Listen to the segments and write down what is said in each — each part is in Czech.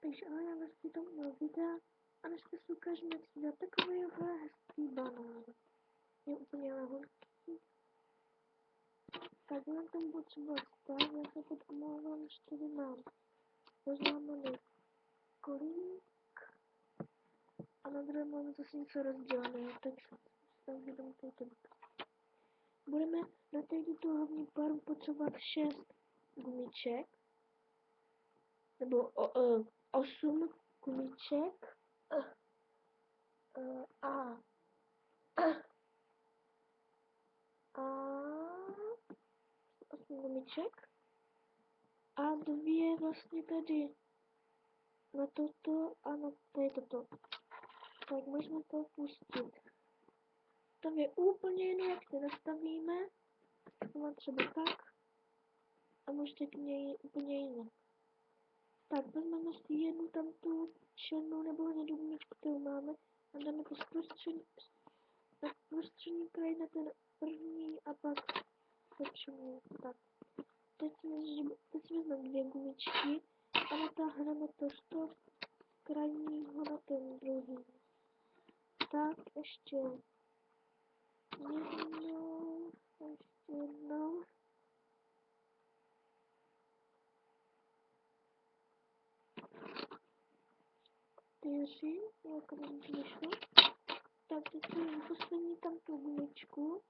Takže ale já vás při tom videa a než se ukážeme na takovýhle hezký banán. Je úplně lehonský. Tak budeme tam potřebovat stav, já se teď omlouvám, že tady mám pozlámaný kolík a na druhé máme zase něco rozdělaného, takže tam budeme tady. Budeme na této hlavní paru potřebovat 6 gumiček, nebo 8 gumiček a 8 gumiček a 2 vlastně tady na toto a na tady toto. Tak můžeme to pustit. To je úplně jiné, jak to nastavíme. To má třeba tak. A můžete k něj úplně jinak. Tak vezmeme si jednu tam tu černou nebo hnědou gumičku, kterou máme. A dáme to na prostřední kraj na ten první a pak začnu. Tak. Teď si vezmeme 2 gumičky a natáhneme to z toho krajního na ten druhý. Tak ještě jednou, ještě jednou. Čtyři, jako mám vyšlo. Tak teď si poslední tam tu gumičku.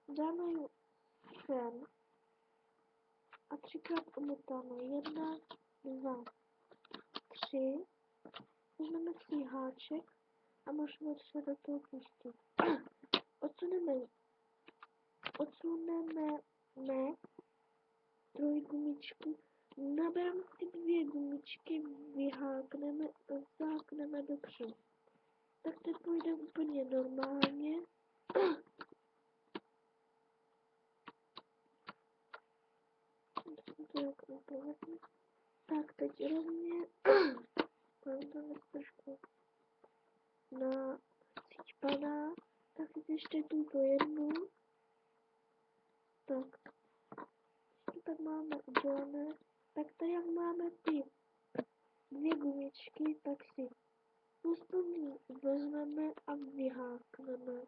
Dáme ji sem. A 3krát omotáme. 1, 2, 3. Vezmeme si háček a můžeme se do toho pustit. Odsuneme trojgumičku, nabereme ty 2 gumičky, zahákneme dopředu. Tak to půjde úplně normálně. Tak teď rovně pojďme trošku na síť padá, tak teď ještě tuto jednu. Tak máme udělané. Tak tady jak máme ty 2 gumičky, tak si postupně vezmeme a vyhákneme.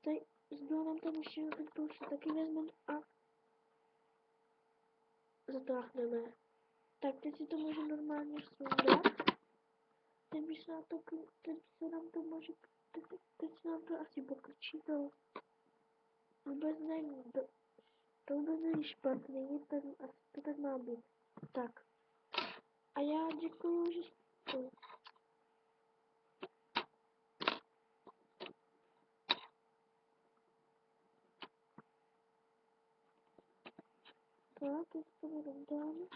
Tady zbylo nám tam ještě ten toušť taky vezmeme a zatáhneme. Tak teď si to můžeme normálně sundat. Teď se nám to asi pokrčí, to vůbec není, to vůbec není špatný, to tak má být. Tak. A já děkuju, že jste. Tak, teď to budu dám.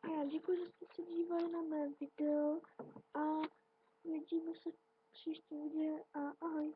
A já děkuji, že jste se dívali na mé video a vidíme se v příštím videu a ahoj.